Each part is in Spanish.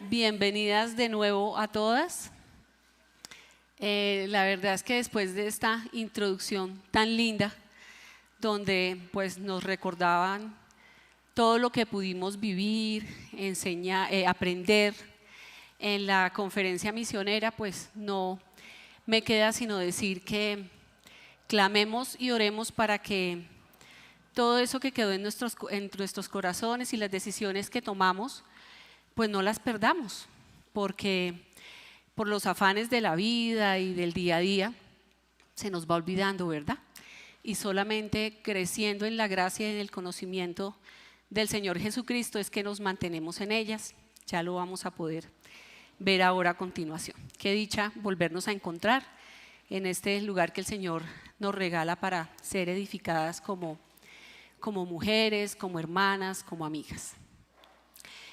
Bienvenidas de nuevo a todas. La verdad es que después de esta introducción tan linda, donde pues nos recordaban todo lo que pudimos vivir, enseñar, aprender en la conferencia misionera, pues no me queda sino decir que clamemos y oremos para que todo eso que quedó en nuestros corazones y las decisiones que tomamos, pues no las perdamos, porque por los afanes de la vida y del día a día se nos va olvidando, ¿verdad? Y solamente creciendo en la gracia y en el conocimiento del Señor Jesucristo es que nos mantenemos en ellas. Ya lo vamos a poder ver ahora a continuación. Qué dicha volvernos a encontrar en este lugar que el Señor nos regala para ser edificadas como mujeres, como hermanas, como amigas.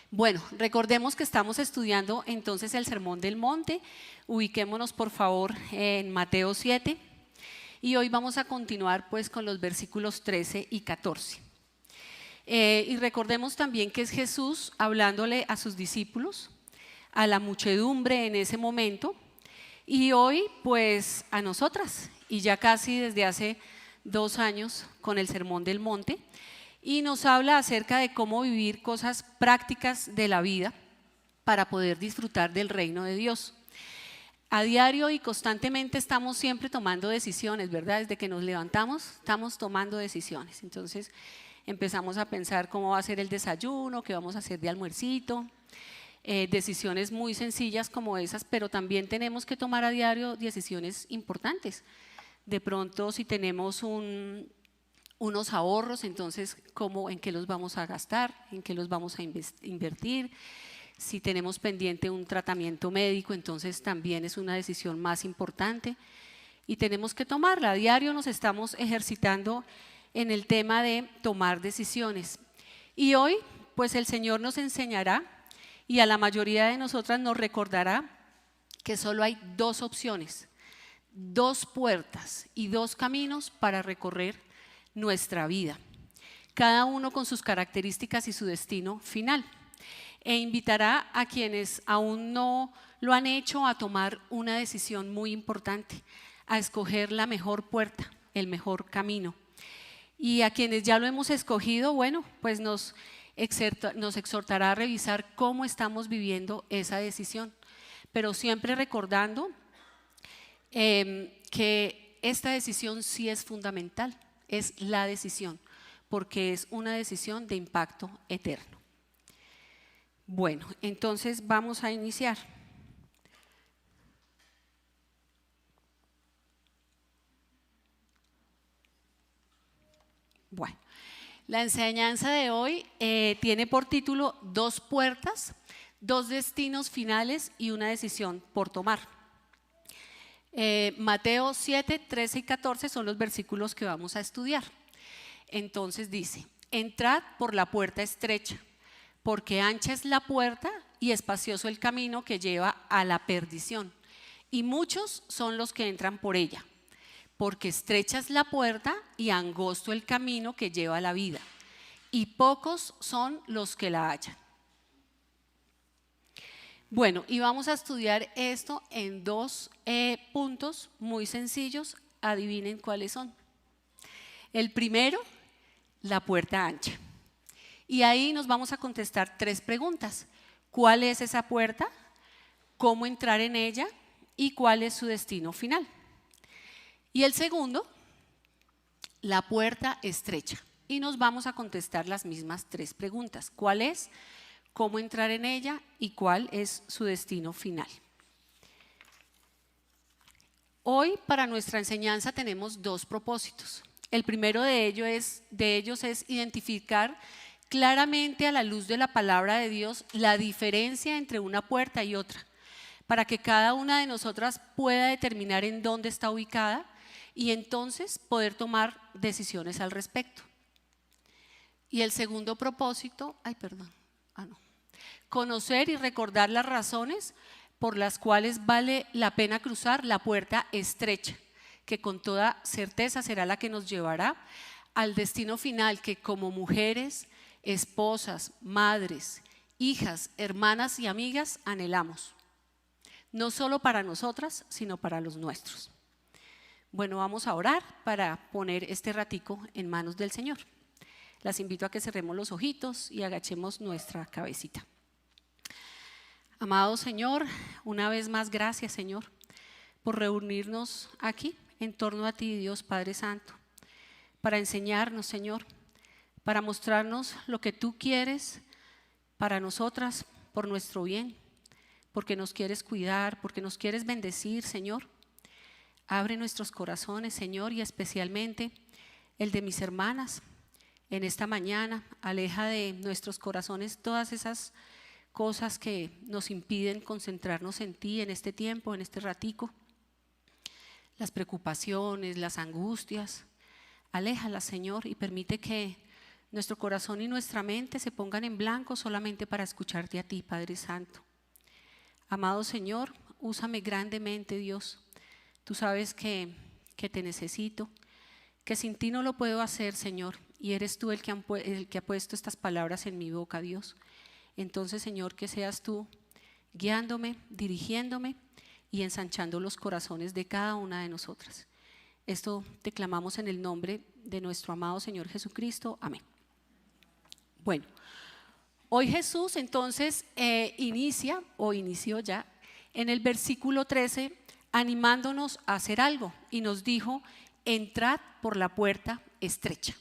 Bueno, recordemos que estamos estudiando entonces el Sermón del Monte. Ubiquémonos por favor en Mateo 7 y hoy vamos a continuar pues con los versículos 13 y 14. Y recordemos también que es Jesús hablándole a sus discípulos, a la muchedumbre en ese momento y hoy pues a nosotras, y ya casi desde hace 2 años con el Sermón del Monte. Y nos habla acerca de cómo vivir cosas prácticas de la vida para poder disfrutar del reino de Dios. A diario y constantemente estamos siempre tomando decisiones, ¿verdad? Desde que nos levantamos estamos tomando decisiones. Entonces empezamos a pensar cómo va a ser el desayuno, qué vamos a hacer de almuercito, decisiones muy sencillas como esas, pero también tenemos que tomar a diario decisiones importantes. De pronto si tenemos unos ahorros, entonces en qué los vamos a gastar, en qué los vamos a invertir. Si tenemos pendiente un tratamiento médico, entonces también es una decisión más importante y tenemos que tomarla. A diario nos estamos ejercitando en el tema de tomar decisiones. Y hoy, pues el Señor nos enseñará y a la mayoría de nosotras nos recordará que solo hay 2 opciones, 2 puertas y 2 caminos para recorrer nuestra vida, cada uno con sus características y su destino final, e invitará a quienes aún no lo han hecho a tomar una decisión muy importante, a escoger la mejor puerta, el mejor camino, y a quienes ya lo hemos escogido, bueno, pues nos exhortará a revisar cómo estamos viviendo esa decisión, pero siempre recordando que esta decisión sí es fundamental. Es la decisión, porque es una decisión de impacto eterno. Bueno, entonces vamos a iniciar. Bueno, la enseñanza de hoy tiene por título 2 puertas, 2 destinos finales y una decisión por tomar. Mateo 7, 13 y 14 son los versículos que vamos a estudiar. Entonces dice: entrad por la puerta estrecha, porque ancha es la puerta y espacioso el camino que lleva a la perdición, y muchos son los que entran por ella, porque estrecha es la puerta y angosto el camino que lleva a la vida, y pocos son los que la hallan. Bueno, y vamos a estudiar esto en 2 puntos muy sencillos. Adivinen cuáles son. El primero, la puerta ancha. Y ahí nos vamos a contestar 3 preguntas. ¿Cuál es esa puerta? ¿Cómo entrar en ella? ¿Y cuál es su destino final? Y el segundo, la puerta estrecha. Y nos vamos a contestar las mismas 3 preguntas. ¿Cuál es? ¿Cómo entrar en ella? ¿Y cuál es su destino final? Hoy para nuestra enseñanza tenemos 2 propósitos. El primero de ellos es identificar claramente a la luz de la palabra de Dios la diferencia entre una puerta y otra, para que cada una de nosotras pueda determinar en dónde está ubicada y entonces poder tomar decisiones al respecto. Y el segundo propósito, conocer y recordar las razones por las cuales vale la pena cruzar la puerta estrecha, que con toda certeza será la que nos llevará al destino final, que como mujeres, esposas, madres, hijas, hermanas y amigas anhelamos, no solo para nosotras, sino para los nuestros. Bueno, vamos a orar para poner este ratico en manos del Señor. Las invito a que cerremos los ojitos y agachemos nuestra cabecita. Amado Señor, una vez más gracias, Señor, por reunirnos aquí en torno a ti, Dios Padre Santo, para enseñarnos, Señor, para mostrarnos lo que tú quieres para nosotras, por nuestro bien, porque nos quieres cuidar, porque nos quieres bendecir, Señor. Abre nuestros corazones, Señor, y especialmente el de mis hermanas. En esta mañana, aleja de nuestros corazones todas esas cosas que nos impiden concentrarnos en ti en este tiempo, en este ratico. Las preocupaciones, las angustias, aléjalas, Señor, y permite que nuestro corazón y nuestra mente se pongan en blanco solamente para escucharte a ti, Padre Santo. Amado Señor, úsame grandemente, Dios. Tú sabes que te necesito, que sin ti no lo puedo hacer, Señor, y eres tú el que ha puesto estas palabras en mi boca, Dios. Entonces, Señor, que seas tú guiándome, dirigiéndome y ensanchando los corazones de cada una de nosotras. Esto te clamamos en el nombre de nuestro amado Señor Jesucristo. Amén. Bueno, hoy Jesús entonces inició ya en el versículo 13 animándonos a hacer algo y nos dijo: entrad por la puerta estrecha.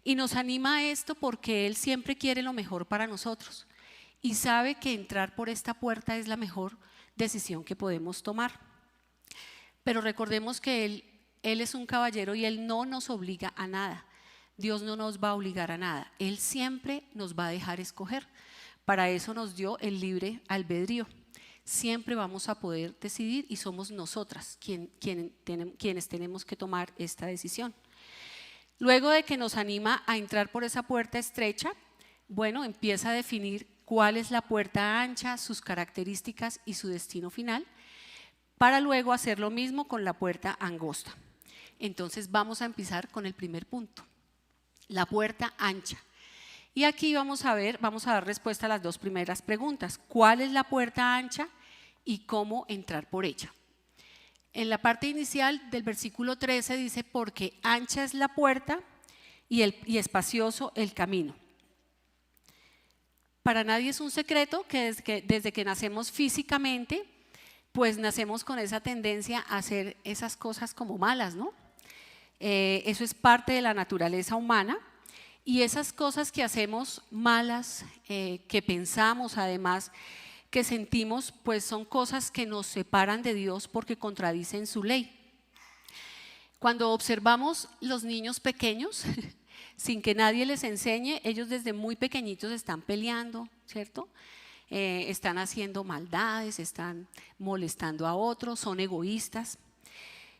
Y nos anima a esto porque Él siempre quiere lo mejor para nosotros y sabe que entrar por esta puerta es la mejor decisión que podemos tomar. Pero recordemos que Él es un caballero y Él no nos obliga a nada. Dios no nos va a obligar a nada. Él siempre nos va a dejar escoger. Para eso nos dio el libre albedrío. Siempre vamos a poder decidir y somos nosotras quienes tenemos que tomar esta decisión. Luego de que nos anima a entrar por esa puerta estrecha, bueno, empieza a definir cuál es la puerta ancha, sus características y su destino final, para luego hacer lo mismo con la puerta angosta. Entonces vamos a empezar con el primer punto, la puerta ancha. Y aquí vamos a dar respuesta a las dos primeras preguntas: ¿cuál es la puerta ancha y cómo entrar por ella? En la parte inicial del versículo 13 dice: porque ancha es la puerta y espacioso el camino. Para nadie es un secreto que desde que nacemos físicamente, pues nacemos con esa tendencia a hacer esas cosas como malas, ¿no? Eso es parte de la naturaleza humana, y esas cosas que hacemos malas, que pensamos además, que sentimos, pues son cosas que nos separan de Dios porque contradicen su ley. Cuando observamos los niños pequeños, sin que nadie les enseñe, ellos desde muy pequeñitos están peleando, ¿cierto? Están haciendo maldades, están molestando a otros, son egoístas.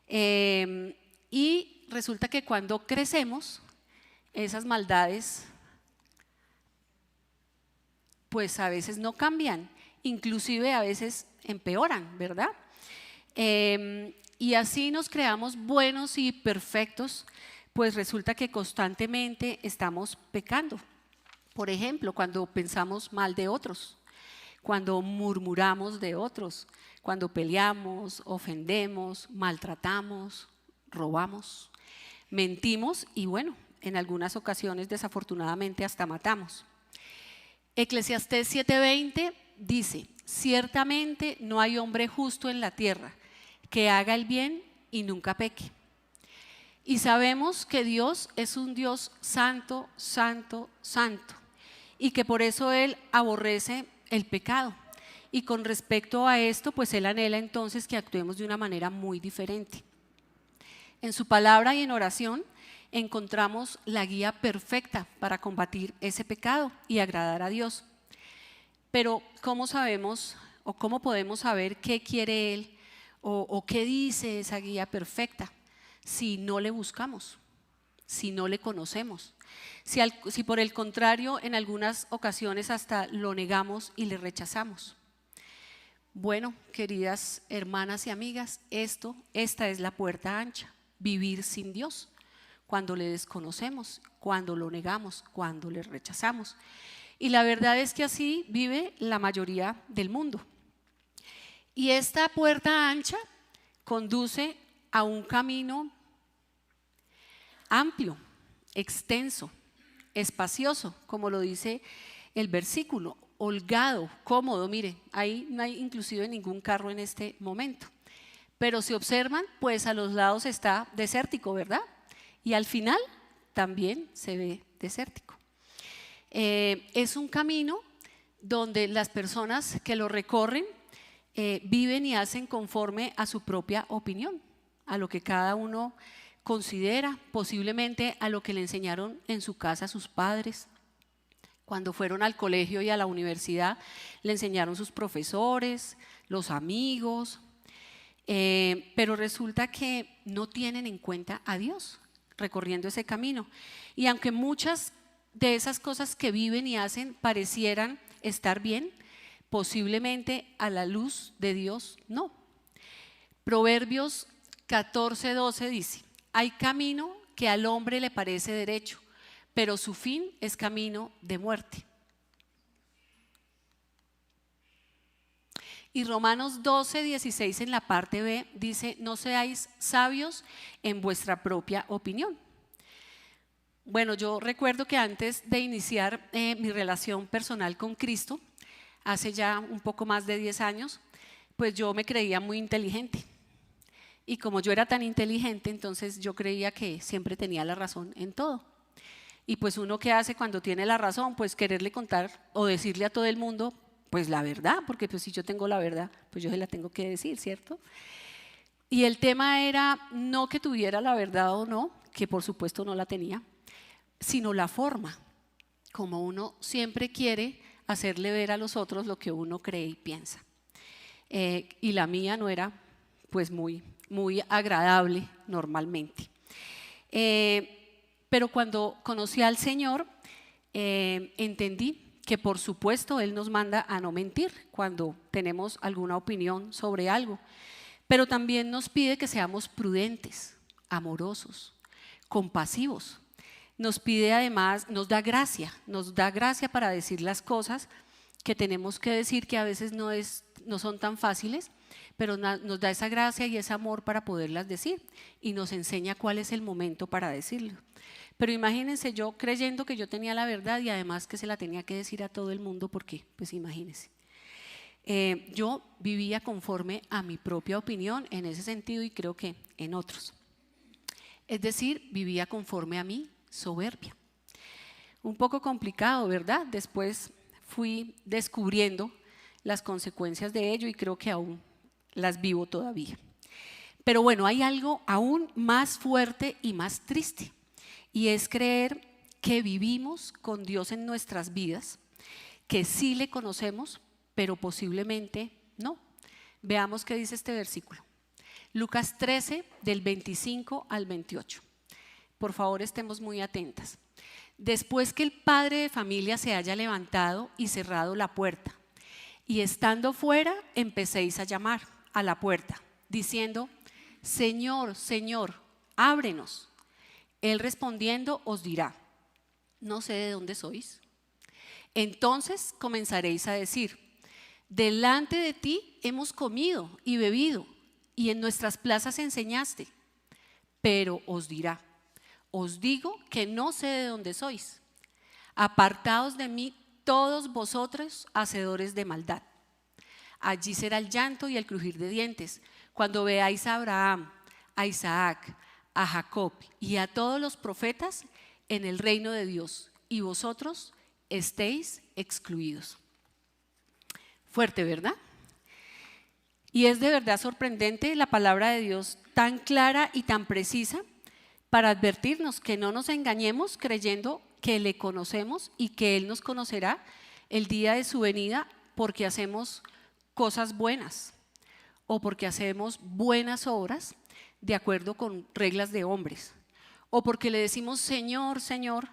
Y resulta que cuando crecemos, esas maldades pues a veces no cambian, inclusive a veces empeoran, ¿verdad? Y así nos creamos buenos y perfectos, pues resulta que constantemente estamos pecando. Por ejemplo, cuando pensamos mal de otros, cuando murmuramos de otros, cuando peleamos, ofendemos, maltratamos, robamos, mentimos y bueno, en algunas ocasiones desafortunadamente hasta matamos. Eclesiastés 7:20 dice: ciertamente no hay hombre justo en la tierra que haga el bien y nunca peque. Y sabemos que Dios es un Dios santo, santo, santo, y que por eso Él aborrece el pecado. Y con respecto a esto, pues Él anhela entonces que actuemos de una manera muy diferente. En su palabra y en oración encontramos la guía perfecta para combatir ese pecado y agradar a Dios. Pero ¿cómo sabemos o cómo podemos saber qué quiere Él o qué dice esa guía perfecta si no le buscamos, si no le conocemos? Si por el contrario en algunas ocasiones hasta lo negamos y le rechazamos. Bueno, queridas hermanas y amigas, esta es la puerta ancha: vivir sin Dios, cuando le desconocemos, cuando lo negamos, cuando le rechazamos. Y la verdad es que así vive la mayoría del mundo. Y esta puerta ancha conduce a un camino amplio, extenso, espacioso, como lo dice el versículo, holgado, cómodo. Mire, ahí no hay inclusive ningún carro en este momento. Pero si observan, pues a los lados está desértico, ¿verdad? Y al final también se ve desértico. Es un camino donde las personas que lo recorren viven y hacen conforme a su propia opinión, a lo que cada uno considera, posiblemente a lo que le enseñaron en su casa sus padres. Cuando fueron al colegio y a la universidad, le enseñaron sus profesores, los amigos, pero resulta que no tienen en cuenta a Dios recorriendo ese camino. Y aunque muchas de esas cosas que viven y hacen parecieran estar bien, posiblemente a la luz de Dios no. Proverbios 14:12 dice: hay camino que al hombre le parece derecho, pero su fin es camino de muerte. Y Romanos 12:16 en la parte B dice: no seáis sabios en vuestra propia opinión. Bueno, yo recuerdo que antes de iniciar mi relación personal con Cristo, hace ya un poco más de 10 años, pues yo me creía muy inteligente. Y como yo era tan inteligente, entonces yo creía que siempre tenía la razón en todo. Y pues uno, ¿qué hace cuando tiene la razón? Pues quererle contar o decirle a todo el mundo pues la verdad, porque pues si yo tengo la verdad, pues yo se la tengo que decir, ¿cierto? Y el tema era no que tuviera la verdad o no, que por supuesto no la tenía, sino la forma, como uno siempre quiere hacerle ver a los otros lo que uno cree y piensa. Y la mía no era pues muy agradable normalmente. Pero cuando conocí al Señor, entendí que por supuesto Él nos manda a no mentir cuando tenemos alguna opinión sobre algo, pero también nos pide que seamos prudentes, amorosos, compasivos. Nos pide además, nos da gracia para decir las cosas que tenemos que decir, que a veces no son tan fáciles, pero nos da esa gracia y ese amor para poderlas decir y nos enseña cuál es el momento para decirlo. Pero imagínense yo creyendo que yo tenía la verdad y además que se la tenía que decir a todo el mundo, porque pues imagínense. Yo vivía conforme a mi propia opinión en ese sentido y creo que en otros. Es decir, vivía conforme a mi soberbia. Un poco complicado, ¿verdad? Después fui descubriendo las consecuencias de ello y creo que aún las vivo todavía. Pero bueno, hay algo aún más fuerte y más triste, y es creer que vivimos con Dios en nuestras vidas, que sí le conocemos, pero posiblemente no. Veamos qué dice este versículo. Lucas 13, del 25 al 28. Por favor, estemos muy atentas. Después que el padre de familia se haya levantado y cerrado la puerta, y estando fuera, empecéis a llamar a la puerta, diciendo: Señor, Señor, ábrenos. Él respondiendo os dirá: no sé de dónde sois. Entonces comenzaréis a decir: delante de ti hemos comido y bebido, y en nuestras plazas enseñaste. Pero os dirá: os digo que no sé de dónde sois. Apartaos de mí todos vosotros, hacedores de maldad. Allí será el llanto y el crujir de dientes, cuando veáis a Abraham, a Isaac, a Jacob y a todos los profetas en el reino de Dios, y vosotros estéis excluidos. Fuerte, ¿verdad? Y es de verdad sorprendente la palabra de Dios, tan clara y tan precisa, para advertirnos que no nos engañemos creyendo que le conocemos y que Él nos conocerá el día de su venida porque hacemos cosas buenas o porque hacemos buenas obras de acuerdo con reglas de hombres, o porque le decimos Señor, Señor,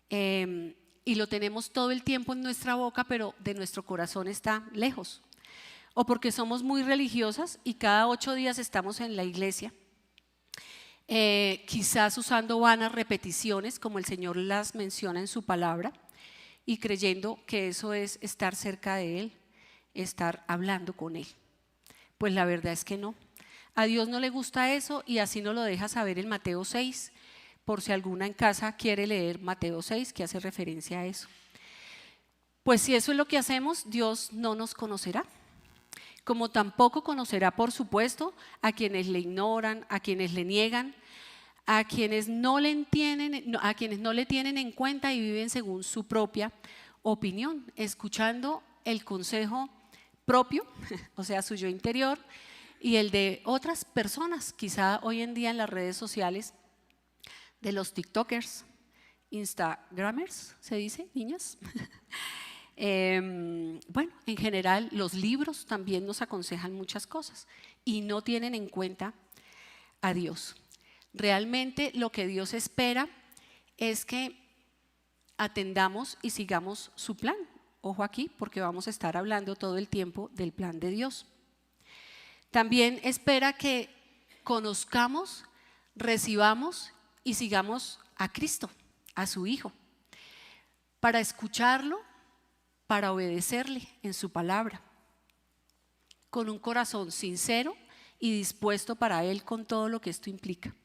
y lo tenemos todo el tiempo en nuestra boca, pero de nuestro corazón está lejos, o porque somos muy religiosas y cada 8 días estamos en la iglesia, quizás usando vanas repeticiones como el Señor las menciona en su palabra, y creyendo que eso es estar cerca de Él, estar hablando con Él. Pues la verdad es que no. A Dios no le gusta eso y así nos lo deja saber en Mateo 6, por si alguna en casa quiere leer Mateo 6, que hace referencia a eso. Pues si eso es lo que hacemos, Dios no nos conocerá. Como tampoco conocerá, por supuesto, a quienes le ignoran, a quienes le niegan, a quienes no le tienen en cuenta y viven según su propia opinión, escuchando el consejo propio, o sea, su yo interior, y el de otras personas, quizá hoy en día en las redes sociales, de los TikTokers, Instagramers, ¿se dice, niñas? Bueno, en general los libros también nos aconsejan muchas cosas y no tienen en cuenta a Dios. Realmente lo que Dios espera es que atendamos y sigamos su plan. Ojo aquí, porque vamos a estar hablando todo el tiempo del plan de Dios. También espera que conozcamos, recibamos y sigamos a Cristo, a su Hijo, para escucharlo, para obedecerle en su palabra, con un corazón sincero y dispuesto para Él con todo lo que esto implica.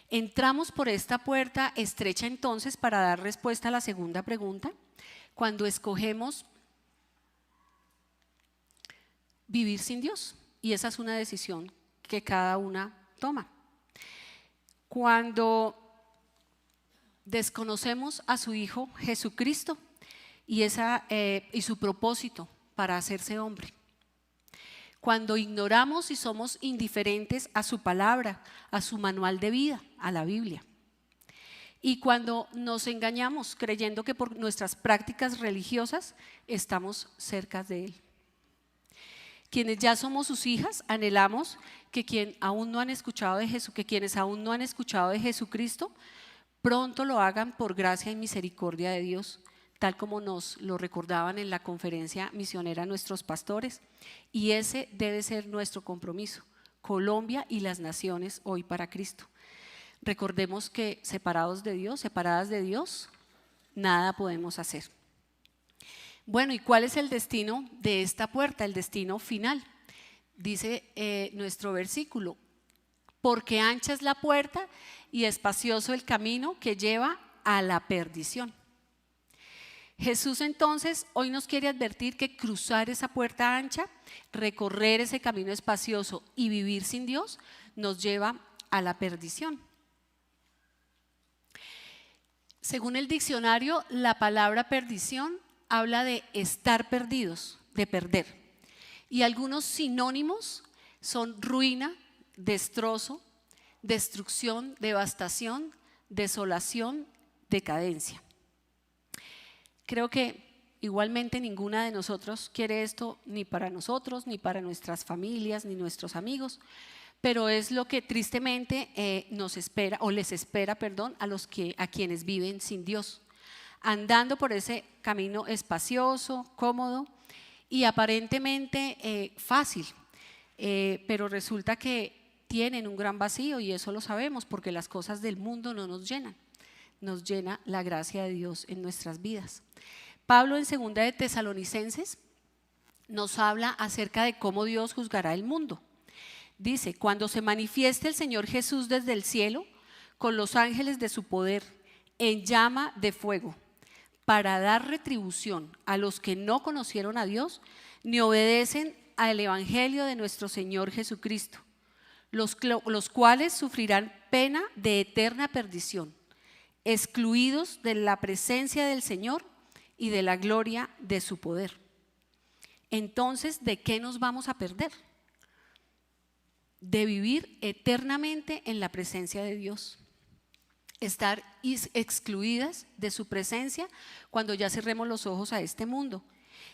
Entramos por esta puerta estrecha entonces para dar respuesta a la segunda pregunta, cuando escogemos vivir sin Dios, y esa es una decisión que cada una toma. Cuando desconocemos a su Hijo Jesucristo y su propósito para hacerse hombre, cuando ignoramos y somos indiferentes a su palabra, a su manual de vida, a la Biblia, y cuando nos engañamos creyendo que por nuestras prácticas religiosas estamos cerca de Él. Quienes ya somos sus hijas, anhelamos que quienes aún no han escuchado de Jesucristo, pronto lo hagan por gracia y misericordia de Dios, tal como nos lo recordaban en la conferencia misionera nuestros pastores, y ese debe ser nuestro compromiso, Colombia y las naciones hoy para Cristo. Recordemos que separadas de Dios, nada podemos hacer. Bueno, ¿y cuál es el destino de esta puerta? El destino final. Dice nuestro versículo, porque ancha es la puerta y espacioso el camino que lleva a la perdición. Jesús entonces hoy nos quiere advertir que cruzar esa puerta ancha, recorrer ese camino espacioso y vivir sin Dios nos lleva a la perdición. Según el diccionario, la palabra perdición habla de estar perdidos, de perder. Y algunos sinónimos son ruina, destrozo, destrucción, devastación, desolación, decadencia. Creo que igualmente ninguna de nosotros quiere esto ni para nosotros, ni para nuestras familias, ni nuestros amigos, pero es lo que tristemente nos espera, o les espera, a quienes viven sin Dios, andando por ese camino espacioso, cómodo y aparentemente fácil, pero resulta que tienen un gran vacío, y eso lo sabemos porque las cosas del mundo no nos llenan, nos llena la gracia de Dios en nuestras vidas. Pablo en 2 de Tesalonicenses nos habla acerca de cómo Dios juzgará el mundo. Dice, cuando se manifieste el Señor Jesús desde el cielo con los ángeles de su poder en llama de fuego, para dar retribución a los que no conocieron a Dios ni obedecen al evangelio de nuestro Señor Jesucristo, los cuales sufrirán pena de eterna perdición, excluidos de la presencia del Señor y de la gloria de su poder. Entonces, ¿de qué nos vamos a perder? De vivir eternamente en la presencia de Dios, estar excluidas de su presencia cuando ya cerremos los ojos a este mundo,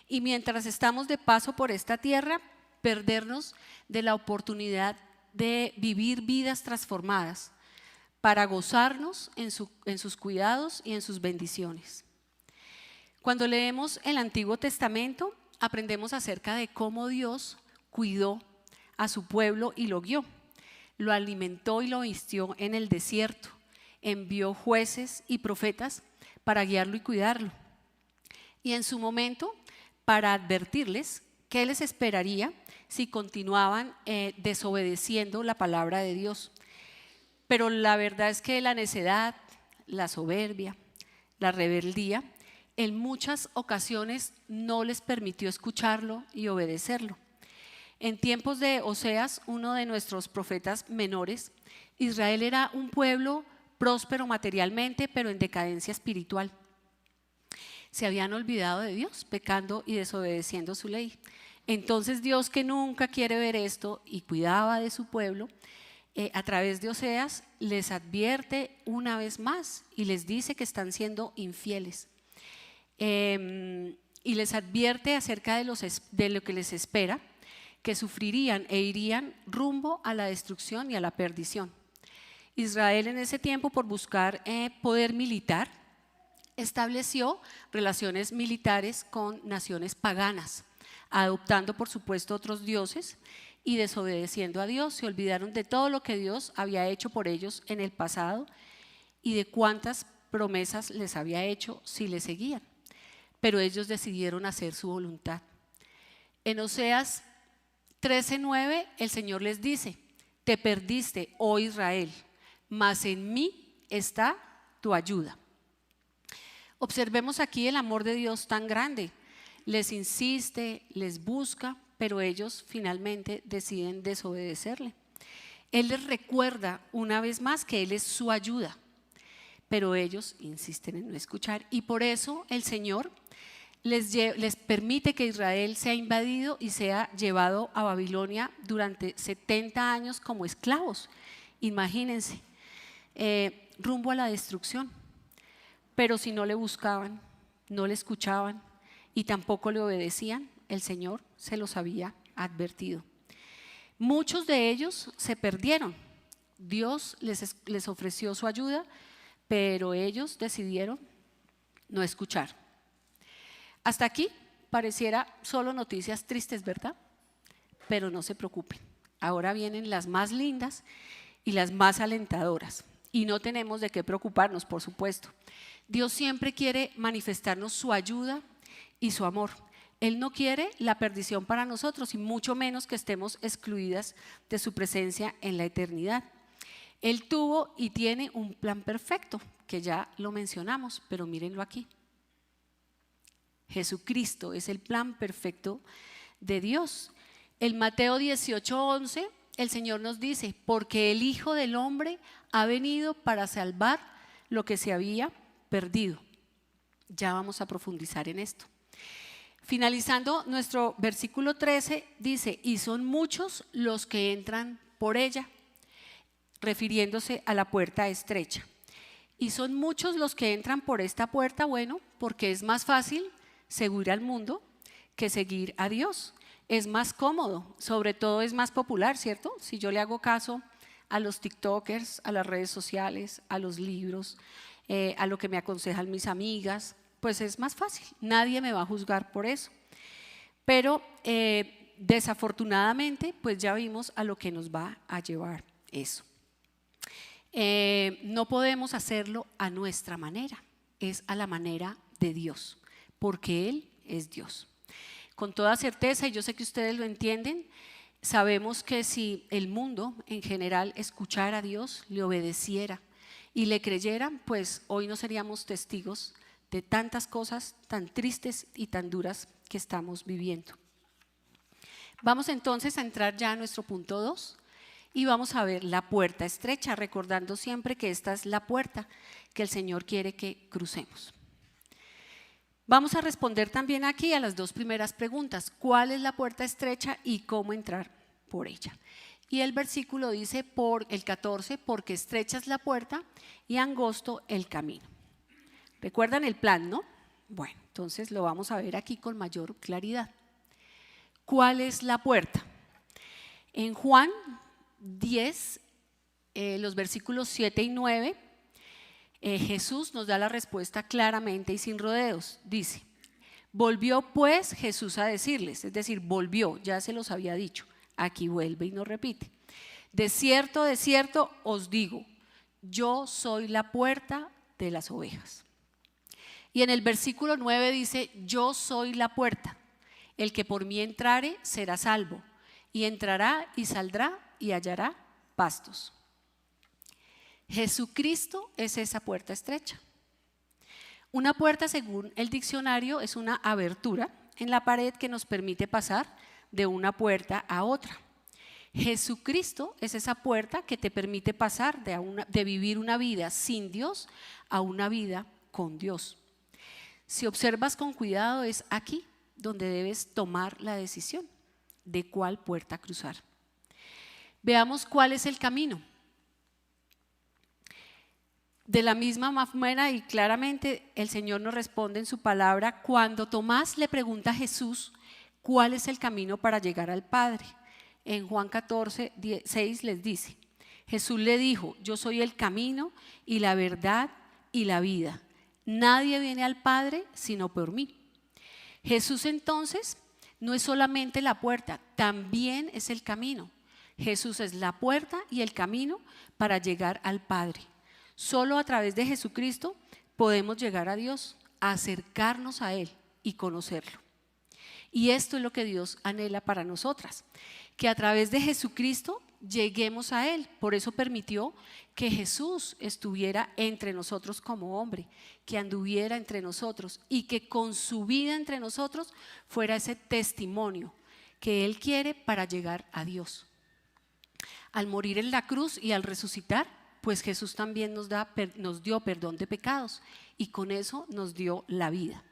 y mientras estamos de paso por esta tierra, perdernos de la oportunidad de vivir vidas transformadas para gozarnos en sus cuidados y en sus bendiciones. Cuando leemos el Antiguo Testamento, aprendemos acerca de cómo Dios cuidó a su pueblo y lo guió, lo alimentó y lo vistió en el desierto, envió jueces y profetas para guiarlo y cuidarlo. Y en su momento, para advertirles qué les esperaría si continuaban desobedeciendo la palabra de Dios. Pero la verdad es que la necedad, la soberbia, la rebeldía, en muchas ocasiones no les permitió escucharlo y obedecerlo. En tiempos de Oseas, uno de nuestros profetas menores, Israel era un pueblo próspero materialmente, pero en decadencia espiritual. Se habían olvidado de Dios, pecando y desobedeciendo su ley. Entonces Dios, que nunca quiere ver esto y cuidaba de su pueblo, a través de Oseas les advierte una vez más y les dice que están siendo infieles. Y les advierte acerca de lo que les espera, que sufrirían e irían rumbo a la destrucción y a la perdición. Israel en ese tiempo, por buscar poder militar, estableció relaciones militares con naciones paganas, adoptando por supuesto otros dioses y desobedeciendo a Dios. Se olvidaron de todo lo que Dios había hecho por ellos en el pasado y de cuántas promesas les había hecho si le seguían. Pero ellos decidieron hacer su voluntad. En Oseas 13:9 el Señor les dice: te perdiste, oh Israel, mas en mí está tu ayuda. Observemos aquí el amor de Dios tan grande. Les insiste, les busca, pero ellos finalmente deciden desobedecerle. Él les recuerda una vez más que Él es su ayuda, pero ellos insisten en no escuchar. Y por eso el Señor les permite que Israel sea invadido y sea llevado a Babilonia durante 70 años como esclavos. Imagínense, rumbo a la destrucción. Pero si no le buscaban, no le escuchaban y tampoco le obedecían, el Señor se los había advertido. Muchos de ellos se perdieron. Dios les ofreció su ayuda, pero ellos decidieron no escuchar. Hasta aquí pareciera solo noticias tristes, ¿verdad? Pero no se preocupen. Ahora vienen las más lindas y las más alentadoras. Y no tenemos de qué preocuparnos, por supuesto. Dios siempre quiere manifestarnos su ayuda y su amor. Él no quiere la perdición para nosotros y mucho menos que estemos excluidas de su presencia en la eternidad. Él tuvo y tiene un plan perfecto, que ya lo mencionamos, pero mírenlo aquí. Jesucristo es el plan perfecto de Dios. En Mateo 18:11 el Señor nos dice: porque el Hijo del Hombre ha venido para salvar lo que se había perdido. Ya vamos a profundizar en esto. Finalizando nuestro versículo 13 dice: y son muchos los que entran por ella, refiriéndose a la puerta estrecha. Y son muchos los que entran por esta puerta, bueno, porque es más fácil seguir al mundo que seguir a Dios. Es más cómodo, sobre todo es más popular, ¿cierto? Si yo le hago caso a los TikTokers, a las redes sociales, a los libros, a lo que me aconsejan mis amigas, pues es más fácil, nadie me va a juzgar por eso. Pero desafortunadamente, pues ya vimos a lo que nos va a llevar eso. No podemos hacerlo a nuestra manera, es a la manera de Dios, porque Él es Dios. Con toda certeza, y yo sé que ustedes lo entienden, sabemos que si el mundo en general escuchara a Dios, le obedeciera y le creyeran, pues hoy no seríamos testigos de tantas cosas tan tristes y tan duras que estamos viviendo. Vamos entonces a entrar ya a nuestro punto 2 y vamos a ver la puerta estrecha, recordando siempre que esta es la puerta que el Señor quiere que crucemos. Vamos a responder también aquí a las dos primeras preguntas: ¿cuál es la puerta estrecha y cómo entrar por ella? Y el versículo dice, por el 14, porque estrecha es la puerta y angosto el camino. ¿Recuerdan el plan, no? Bueno, entonces lo vamos a ver aquí con mayor claridad. ¿Cuál es la puerta? En Juan 10, los versículos 7 y 9, Jesús nos da la respuesta claramente y sin rodeos. Dice: volvió pues Jesús a decirles, es decir, volvió, ya se los había dicho, aquí vuelve y nos repite: de cierto os digo, yo soy la puerta de las ovejas. Y en el versículo 9 dice, yo soy la puerta, el que por mí entrare será salvo, y entrará y saldrá y hallará pastos. Jesucristo es esa puerta estrecha. Una puerta, según el diccionario, es una abertura en la pared que nos permite pasar de una puerta a otra. Jesucristo es esa puerta que te permite pasar de vivir una vida sin Dios a una vida con Dios. Si observas con cuidado, es aquí donde debes tomar la decisión de cuál puerta cruzar. Veamos cuál es el camino. De la misma manera y claramente el Señor nos responde en su palabra cuando Tomás le pregunta a Jesús cuál es el camino para llegar al Padre. En Juan 14, 6 les dice, Jesús le dijo, yo soy el camino y la verdad y la vida. Nadie viene al Padre sino por mí. Jesús entonces no es solamente la puerta, también es el camino. Jesús es la puerta y el camino para llegar al Padre. Solo a través de Jesucristo podemos llegar a Dios, acercarnos a Él y conocerlo. Y esto es lo que Dios anhela para nosotras, que a través de Jesucristo lleguemos a Él. Por eso permitió que Jesús estuviera entre nosotros como hombre, que anduviera entre nosotros y que con su vida entre nosotros fuera ese testimonio que Él quiere para llegar a Dios. Al morir en la cruz y al resucitar, pues Jesús también nos dio perdón de pecados y con eso nos dio la vida.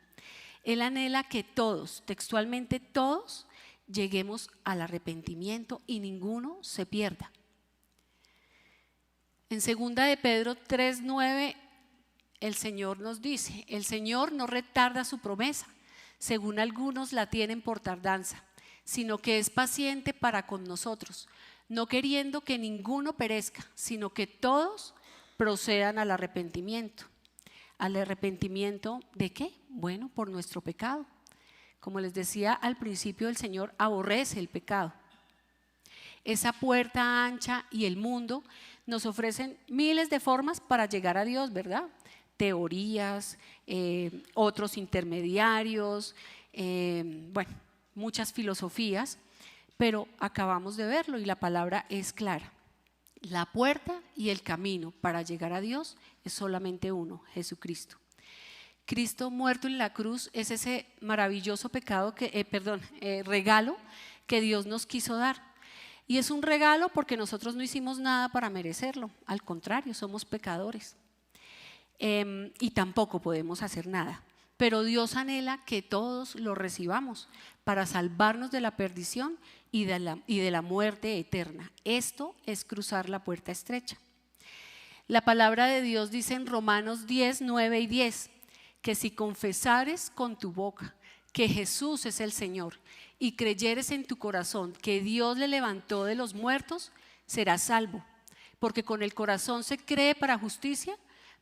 Él anhela que todos, textualmente todos, lleguemos al arrepentimiento y ninguno se pierda. En 2 de Pedro 3:9 el Señor nos dice, el Señor no retarda su promesa, según algunos la tienen por tardanza, sino que es paciente para con nosotros, no queriendo que ninguno perezca, sino que todos procedan al arrepentimiento. ¿Al arrepentimiento de qué? Bueno, por nuestro pecado. Como les decía al principio, el Señor aborrece el pecado. Esa puerta ancha y el mundo nos ofrecen miles de formas para llegar a Dios, ¿verdad? Teorías, otros intermediarios, bueno, muchas filosofías, pero acabamos de verlo y la palabra es clara. La puerta y el camino para llegar a Dios es solamente uno, Jesucristo. Cristo muerto en la cruz es ese maravilloso regalo que Dios nos quiso dar. Y es un regalo porque nosotros no hicimos nada para merecerlo, al contrario, somos pecadores. Y tampoco podemos hacer nada. Pero Dios anhela que todos lo recibamos para salvarnos de la perdición y de la muerte eterna. Esto es cruzar la puerta estrecha. La palabra de Dios dice en Romanos 10, 9 y 10, que si confesares con tu boca que Jesús es el Señor y creyeres en tu corazón que Dios le levantó de los muertos, serás salvo. Porque con el corazón se cree para justicia,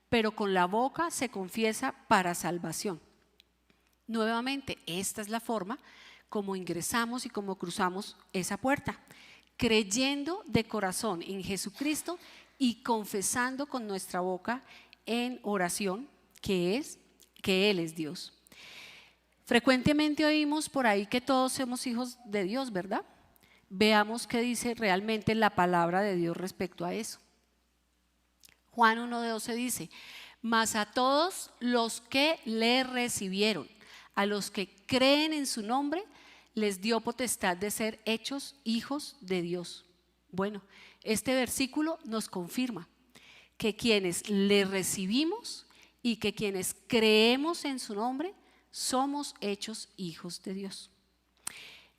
pero con la boca se confiesa para salvación. Nuevamente, esta es la forma como ingresamos y como cruzamos esa puerta, creyendo de corazón en Jesucristo y confesando con nuestra boca en oración que Él es Dios. Frecuentemente oímos por ahí que todos somos hijos de Dios, ¿verdad? Veamos qué dice realmente la palabra de Dios respecto a eso. Juan 1:12 dice, mas a todos los que le recibieron, a los que creen en su nombre, les dio potestad de ser hechos hijos de Dios. Bueno, este versículo nos confirma que quienes le recibimos y que quienes creemos en su nombre, somos hechos hijos de Dios.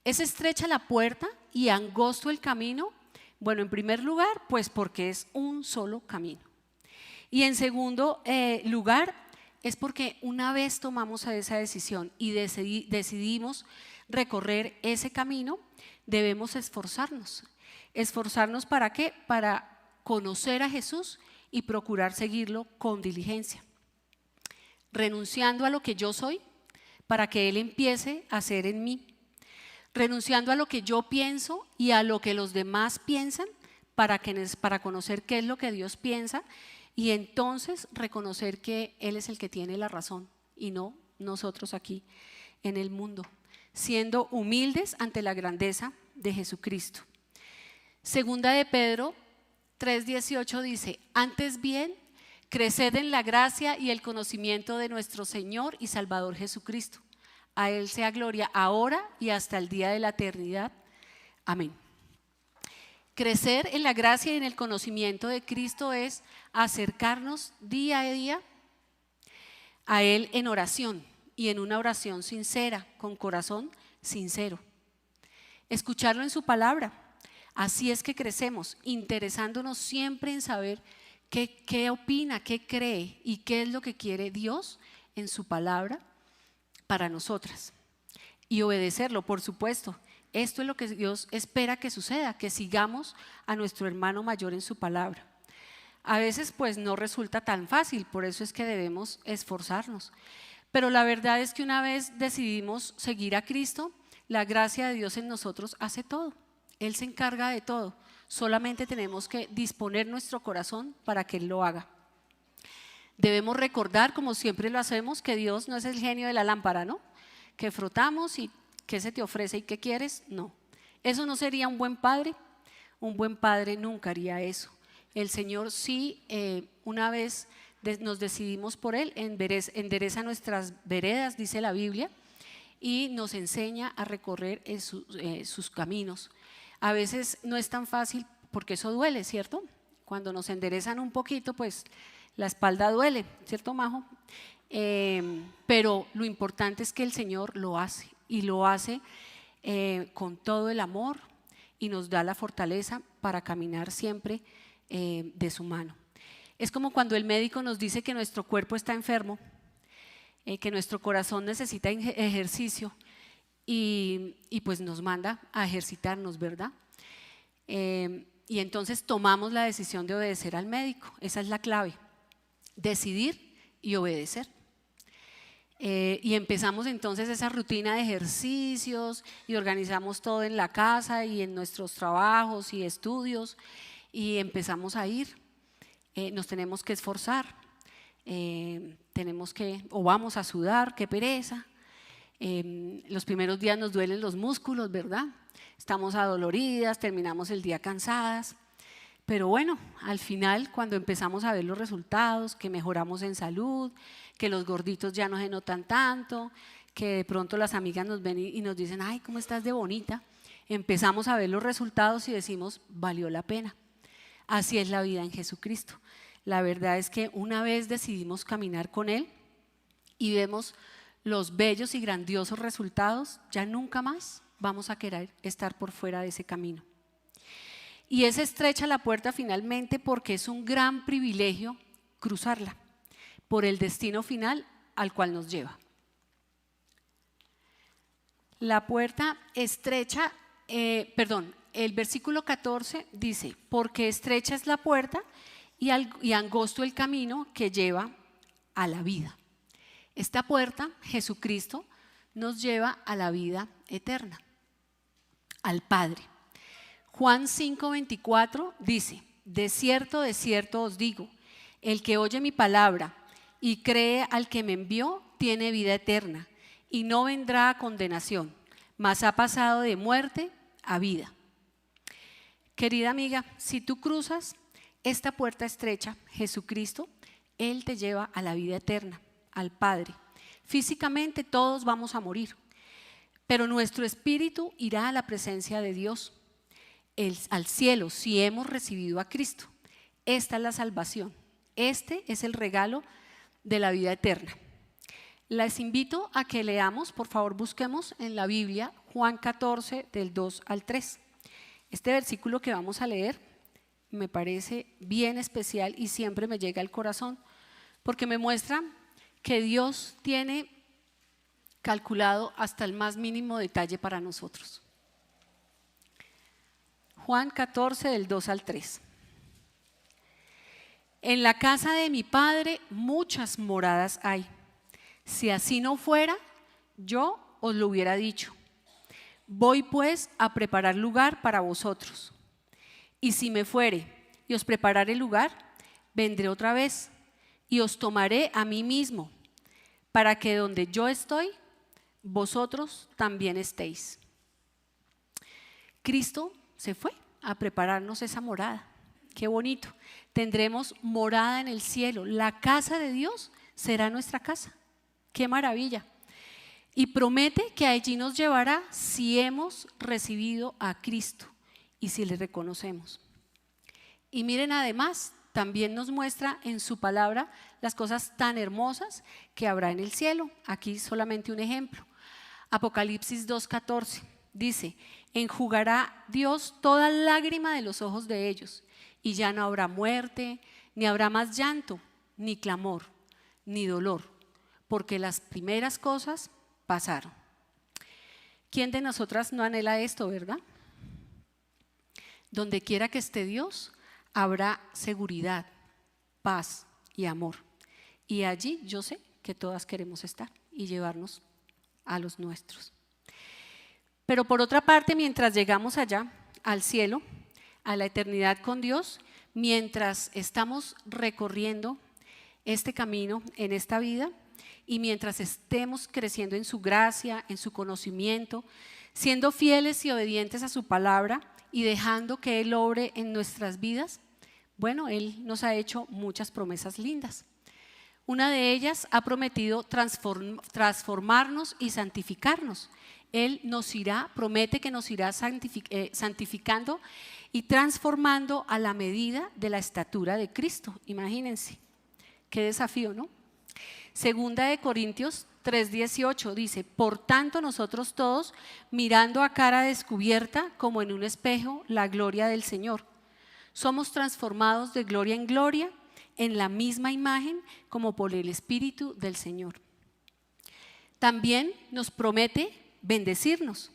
¿Es estrecha la puerta y angosto el camino? Bueno, en primer lugar, pues porque es un solo camino. Y en segundo lugar, es porque una vez tomamos esa decisión y decidimos recorrer ese camino, debemos esforzarnos. ¿Esforzarnos para qué? Para conocer a Jesús y procurar seguirlo con diligencia. Renunciando a lo que yo soy para que Él empiece a ser en mí. Renunciando a lo que yo pienso y a lo que los demás piensan para conocer qué es lo que Dios piensa y entonces reconocer que Él es el que tiene la razón y no nosotros aquí en el mundo, siendo humildes ante la grandeza de Jesucristo. Segunda de Pedro 3:18 dice: antes bien, creced en la gracia y el conocimiento de nuestro Señor y Salvador Jesucristo. A Él sea gloria ahora y hasta el día de la eternidad. Amén. Crecer en la gracia y en el conocimiento de Cristo es acercarnos día a día a Él en oración, y en una oración sincera, con corazón sincero. Escucharlo en su palabra. Así es que crecemos, interesándonos siempre en saber qué opina, qué cree y qué es lo que quiere Dios en su palabra para nosotras. Y obedecerlo, por supuesto. Esto es lo que Dios espera que suceda, que sigamos a nuestro hermano mayor en su palabra. A veces pues no resulta tan fácil, por eso es que debemos esforzarnos. Pero la verdad es que una vez decidimos seguir a Cristo, la gracia de Dios en nosotros hace todo. Él se encarga de todo. Solamente tenemos que disponer nuestro corazón para que Él lo haga. Debemos recordar, como siempre lo hacemos, que Dios no es el genio de la lámpara, ¿no? Que frotamos y ¿qué se te ofrece y qué quieres? No. Eso no sería un buen padre. Un buen padre nunca haría eso. El Señor sí, una vez nos decidimos por Él, endereza nuestras veredas, dice la Biblia, y nos enseña a recorrer sus caminos. A veces no es tan fácil porque eso duele, ¿cierto? Cuando nos enderezan un poquito, pues la espalda duele, ¿cierto, Majo? Pero lo importante es que el Señor lo hace, y lo hace con todo el amor, y nos da la fortaleza para caminar siempre de su mano. Es como cuando el médico nos dice que nuestro cuerpo está enfermo, que nuestro corazón necesita ejercicio, y pues nos manda a ejercitarnos, ¿verdad? Y entonces tomamos la decisión de obedecer al médico. Esa es la clave, decidir y obedecer. Y empezamos entonces esa rutina de ejercicios y organizamos todo en la casa y en nuestros trabajos y estudios, y empezamos a ir. Nos tenemos que esforzar, vamos a sudar, qué pereza. Los primeros días nos duelen los músculos, ¿verdad? Estamos adoloridas, terminamos el día cansadas, pero bueno, al final cuando empezamos a ver los resultados, que mejoramos en salud, que los gorditos ya no se notan tanto, que de pronto las amigas nos ven y nos dicen: ay, ¿cómo estás de bonita? Empezamos a ver los resultados y decimos: valió la pena. Así es la vida en Jesucristo. La verdad es que una vez decidimos caminar con Él y vemos los bellos y grandiosos resultados, ya nunca más vamos a querer estar por fuera de ese camino. Y es estrecha la puerta finalmente, porque es un gran privilegio cruzarla por el destino final al cual nos lleva. La puerta estrecha, el versículo 14 dice: porque estrecha es la puerta y angosto el camino que lleva a la vida. Esta puerta, Jesucristo, nos lleva a la vida eterna, al Padre. Juan 5:24 dice: de cierto os digo, el que oye mi palabra y cree al que me envió tiene vida eterna, y no vendrá a condenación, mas ha pasado de muerte a vida. Querida amiga, si tú cruzas esta puerta estrecha, Jesucristo, Él te lleva a la vida eterna, al Padre. Físicamente todos vamos a morir, pero nuestro espíritu irá a la presencia de Dios, al cielo, si hemos recibido a Cristo. Esta es la salvación, este es el regalo de la vida eterna. Les invito a que leamos, por favor busquemos en la Biblia Juan 14 del 2 al 3. Este versículo que vamos a leer me parece bien especial y siempre me llega al corazón, porque me muestra que Dios tiene calculado hasta el más mínimo detalle para nosotros. Juan 14 del 2 al 3. En la casa de mi Padre muchas moradas hay. Si así no fuera, yo os lo hubiera dicho. Voy pues a preparar lugar para vosotros. Y si me fuere y os prepararé lugar, vendré otra vez y os tomaré a mí mismo, para que donde yo estoy, vosotros también estéis. Cristo se fue a prepararnos esa morada. Qué bonito. Tendremos morada en el cielo. La casa de Dios será nuestra casa. Qué maravilla. Y promete que allí nos llevará si hemos recibido a Cristo y si le reconocemos. Y miren, además, también nos muestra en su palabra las cosas tan hermosas que habrá en el cielo. Aquí solamente un ejemplo. Apocalipsis 2:14 dice: enjugará Dios toda lágrima de los ojos de ellos, y ya no habrá muerte, ni habrá más llanto, ni clamor, ni dolor, porque las primeras cosas pasaron. ¿Quién de nosotras no anhela esto, verdad? Donde quiera que esté Dios, habrá seguridad, paz y amor. Y allí yo sé que todas queremos estar y llevarnos a los nuestros. Pero por otra parte, mientras llegamos allá, al cielo, a la eternidad con Dios, mientras estamos recorriendo este camino en esta vida y mientras estemos creciendo en su gracia, en su conocimiento, siendo fieles y obedientes a su palabra y dejando que Él obre en nuestras vidas, bueno, Él nos ha hecho muchas promesas lindas. Una de ellas ha prometido transformarnos y santificarnos. Él nos irá, promete que nos irá santificando y transformando a la medida de la estatura de Cristo. Imagínense, qué desafío, ¿no? Segunda de Corintios 3:18 dice: por tanto nosotros todos, mirando a cara descubierta como en un espejo la gloria del Señor, somos transformados de gloria en gloria en la misma imagen como por el Espíritu del Señor. También nos promete bendecirnos.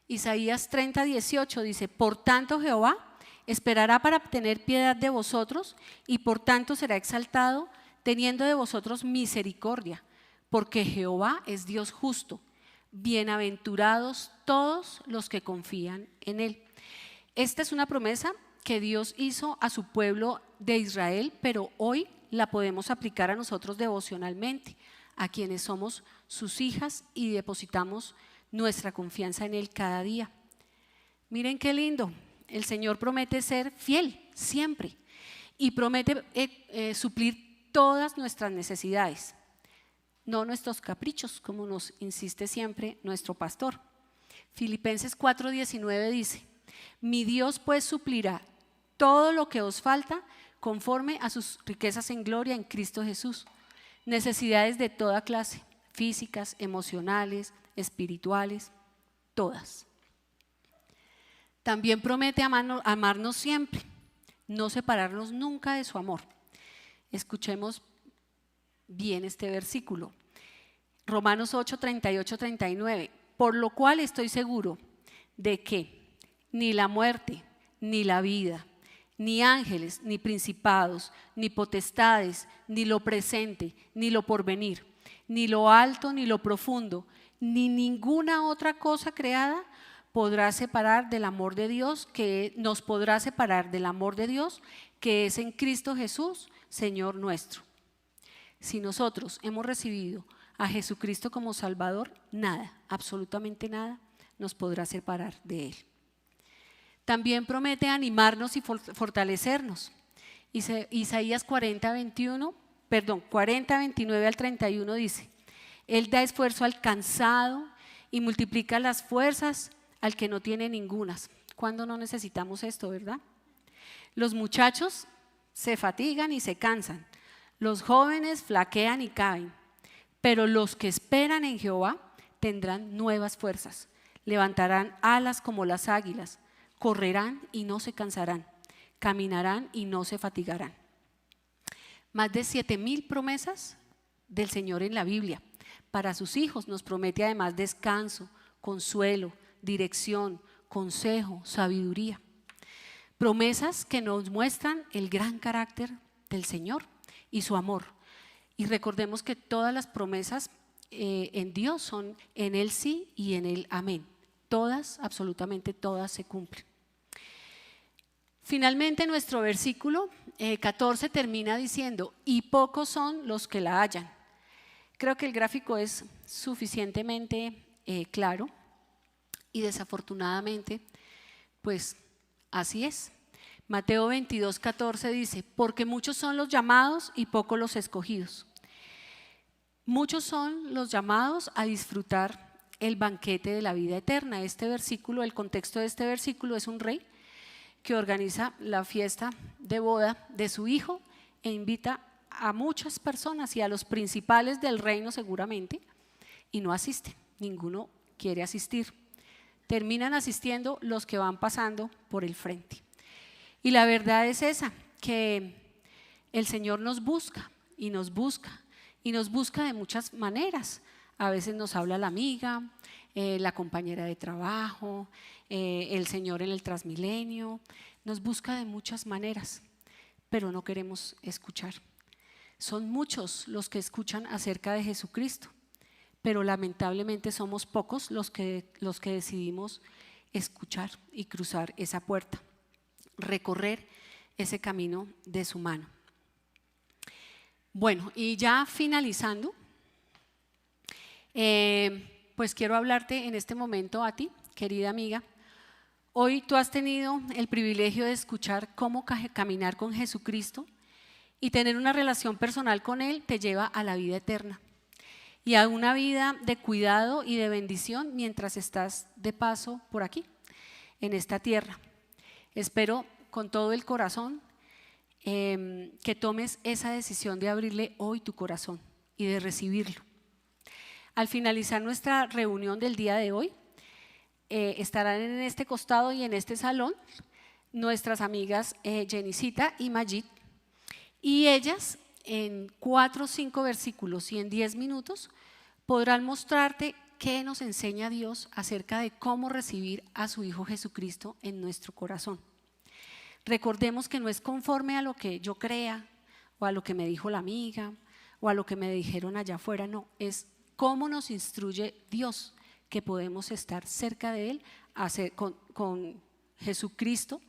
Isaías 30:18 dice: por tanto Jehová esperará para tener piedad de vosotros y por tanto será exaltado, teniendo de vosotros misericordia, porque Jehová es Dios justo. Bienaventurados todos los que confían en Él. Esta es una promesa que Dios hizo a su pueblo de Israel, pero hoy la podemos aplicar a nosotros devocionalmente, a quienes somos sus hijas y depositamos nuestra confianza en Él cada día. Miren qué lindo, el Señor promete ser fiel siempre y promete suplir todas nuestras necesidades, no nuestros caprichos, como nos insiste siempre nuestro pastor. Filipenses 4:19 dice: mi Dios pues suplirá todo lo que os falta conforme a sus riquezas en gloria en Cristo Jesús. Necesidades de toda clase, físicas, emocionales, espirituales, todas. También promete amarnos siempre, no separarnos nunca de su amor. Escuchemos bien este versículo. Romanos 8:38-39. Por lo cual estoy seguro de que ni la muerte, ni la vida, ni ángeles, ni principados, ni potestades, ni lo presente, ni lo porvenir, ni lo alto, ni lo profundo, ni ninguna otra cosa creada podrá separar del amor de Dios, que nos podrá separar del amor de Dios, que es en Cristo Jesús, Señor nuestro. Si nosotros hemos recibido a Jesucristo como Salvador, nada, absolutamente nada, nos podrá separar de Él. También promete animarnos y fortalecernos. Isaías 40:29-31 dice: Él da esfuerzo al cansado y multiplica las fuerzas al que no tiene ningunas. ¿Cuándo no necesitamos esto, verdad? Los muchachos se fatigan y se cansan, los jóvenes flaquean y caen, pero los que esperan en Jehová tendrán nuevas fuerzas, levantarán alas como las águilas, correrán y no se cansarán, caminarán y no se fatigarán. Más de 7,000 promesas del Señor en la Biblia. Para sus hijos nos promete además descanso, consuelo, dirección, consejo, sabiduría. Promesas que nos muestran el gran carácter del Señor y su amor. Y recordemos que todas las promesas en Dios son en Él sí y en Él amén. Todas, absolutamente todas se cumplen. Finalmente nuestro versículo 14 termina diciendo: y pocos son los que la hallan. Creo que el gráfico es suficientemente claro y desafortunadamente, pues así es. Mateo 22:14 dice, porque muchos son los llamados y pocos los escogidos. Muchos son los llamados a disfrutar el banquete de la vida eterna. Este versículo, el contexto de este versículo es un rey que organiza la fiesta de boda de su hijo e invita a muchas personas y a los principales del reino seguramente, y no asisten, ninguno quiere asistir. Terminan asistiendo los que van pasando por el frente. Y la verdad es esa, que el Señor nos busca y nos busca y nos busca de muchas maneras. A veces nos habla la amiga, la compañera de trabajo, el Señor en el Transmilenio, nos busca de muchas maneras, pero no queremos escuchar. Son muchos los que escuchan acerca de Jesucristo, pero lamentablemente somos pocos los que decidimos escuchar y cruzar esa puerta, recorrer ese camino de su mano. Bueno, y ya finalizando, pues quiero hablarte en este momento a ti, querida amiga. Hoy tú has tenido el privilegio de escuchar cómo caminar con Jesucristo y tener una relación personal con Él te lleva a la vida eterna y a una vida de cuidado y de bendición mientras estás de paso por aquí, en esta tierra. Espero con todo el corazón que tomes esa decisión de abrirle hoy tu corazón y de recibirlo. Al finalizar nuestra reunión del día de hoy, estarán en este costado y en este salón nuestras amigas Jenicita y Majid, y ellas en 4 o 5 versículos y en 10 minutos podrán mostrarte qué nos enseña Dios acerca de cómo recibir a su Hijo Jesucristo en nuestro corazón. Recordemos que no es conforme a lo que yo crea o a lo que me dijo la amiga o a lo que me dijeron allá afuera, no, es cómo nos instruye Dios que podemos estar cerca de Él, con Jesucristo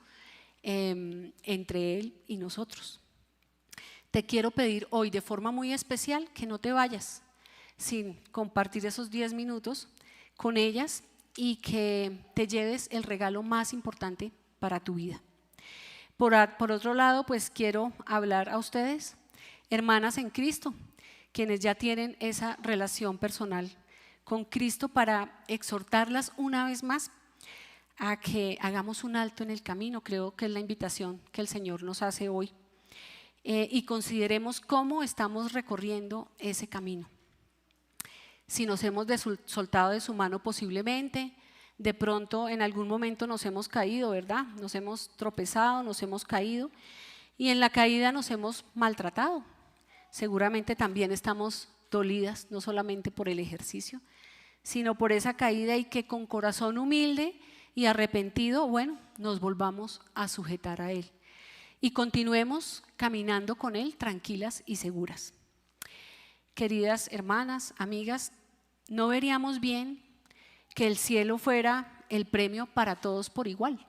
entre Él y nosotros. Te quiero pedir hoy de forma muy especial que no te vayas sin compartir esos 10 minutos con ellas y que te lleves el regalo más importante para tu vida. Por otro lado, pues quiero hablar a ustedes, hermanas en Cristo, quienes ya tienen esa relación personal con Cristo, para exhortarlas una vez más a que hagamos un alto en el camino. Creo que es la invitación que el Señor nos hace hoy. Y consideremos cómo estamos recorriendo ese camino. Si nos hemos soltado de su mano posiblemente, de pronto en algún momento nos hemos caído, ¿verdad? Nos hemos tropezado, nos hemos caído y en la caída nos hemos maltratado. Seguramente también estamos dolidas, no solamente por el ejercicio, sino por esa caída, y que con corazón humilde y arrepentido, bueno, nos volvamos a sujetar a Él y continuemos caminando con Él tranquilas y seguras. Queridas hermanas, amigas, ¿no veríamos bien que el cielo fuera el premio para todos por igual?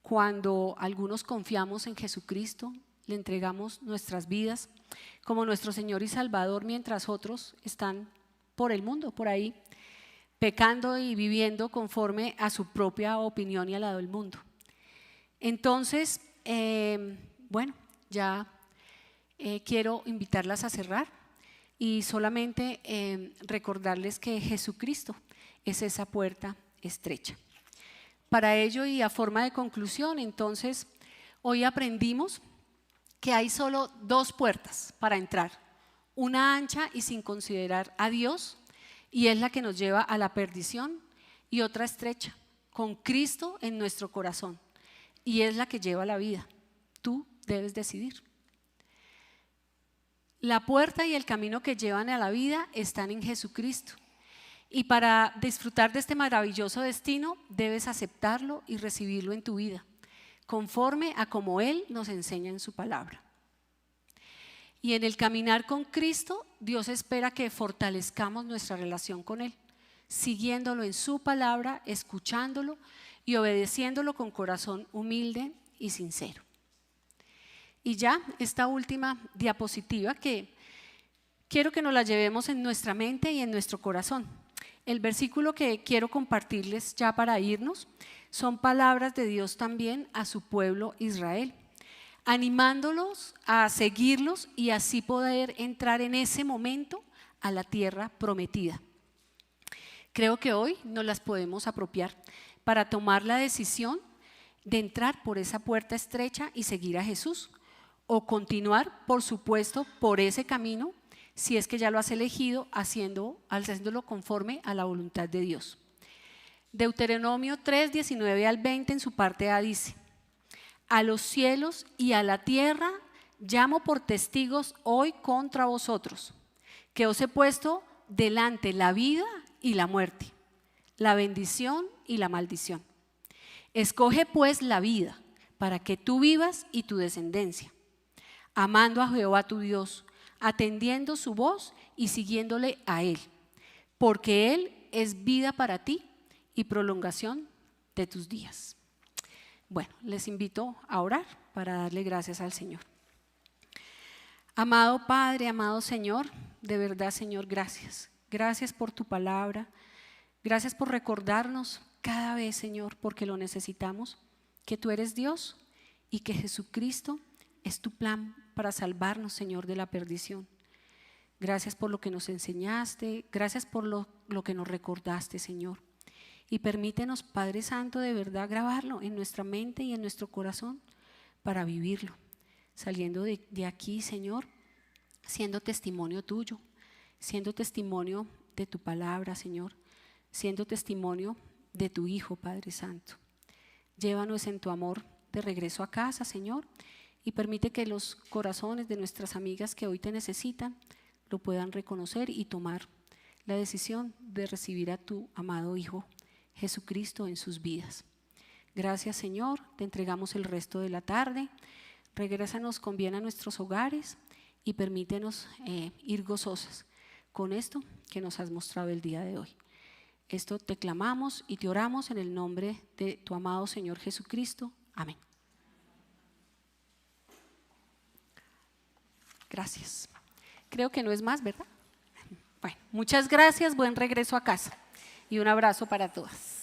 Cuando algunos confiamos en Jesucristo, le entregamos nuestras vidas como nuestro Señor y Salvador, mientras otros están por el mundo, por ahí, pecando y viviendo conforme a su propia opinión y a la del mundo. Entonces, bueno, ya quiero invitarlas a cerrar y solamente recordarles que Jesucristo es esa puerta estrecha. Para ello, y a forma de conclusión, entonces, hoy aprendimos que hay solo 2 puertas para entrar, una ancha y sin considerar a Dios, y es la que nos lleva a la perdición, y otra estrecha, con Cristo en nuestro corazón, y es la que lleva a la vida. Tú debes decidir. La puerta y el camino que llevan a la vida están en Jesucristo, y para disfrutar de este maravilloso destino debes aceptarlo y recibirlo en tu vida, conforme a como Él nos enseña en su palabra. Y en el caminar con Cristo, Dios espera que fortalezcamos nuestra relación con Él, siguiéndolo en su palabra, escuchándolo y obedeciéndolo con corazón humilde y sincero. Y ya esta última diapositiva, que quiero que nos la llevemos en nuestra mente y en nuestro corazón. El versículo que quiero compartirles ya para irnos son palabras de Dios también a su pueblo Israel, animándolos a seguirlos y así poder entrar en ese momento a la tierra prometida. Creo que hoy nos las podemos apropiar para tomar la decisión de entrar por esa puerta estrecha y seguir a Jesús, o continuar, por supuesto, por ese camino, si es que ya lo has elegido, haciéndolo conforme a la voluntad de Dios. Deuteronomio 3, 19 al 20 en su parte A dice: a los cielos y a la tierra llamo por testigos hoy contra vosotros, que os he puesto delante la vida y la muerte, la bendición y la maldición. Escoge pues la vida, para que tú vivas y tu descendencia, amando a Jehová tu Dios, atendiendo su voz y siguiéndole a Él, porque Él es vida para ti y prolongación de tus días. Bueno, les invito a orar para darle gracias al Señor. Amado Padre, amado Señor, de verdad, Señor, gracias. Gracias por tu palabra. Gracias por recordarnos cada vez, Señor, porque lo necesitamos, que tú eres Dios y que Jesucristo es tu plan para salvarnos, Señor, de la perdición. Gracias por lo que nos enseñaste, gracias por lo que nos recordaste, Señor. Y permítenos, Padre Santo, de verdad grabarlo en nuestra mente y en nuestro corazón para vivirlo. Saliendo de aquí, Señor, siendo testimonio tuyo, siendo testimonio de tu palabra, Señor, siendo testimonio de tu Hijo, Padre Santo. Llévanos en tu amor de regreso a casa, Señor, y permite que los corazones de nuestras amigas que hoy te necesitan lo puedan reconocer y tomar la decisión de recibir a tu amado Hijo Jesucristo en sus vidas. Gracias, Señor, te entregamos el resto de la tarde. Regrésanos con bien a nuestros hogares y permítenos ir gozosas con esto que nos has mostrado el día de hoy. Esto te clamamos y te oramos en el nombre de tu amado Señor Jesucristo. Amén. Gracias. Creo que no es más, ¿verdad? Bueno, muchas gracias, buen regreso a casa y un abrazo para todas.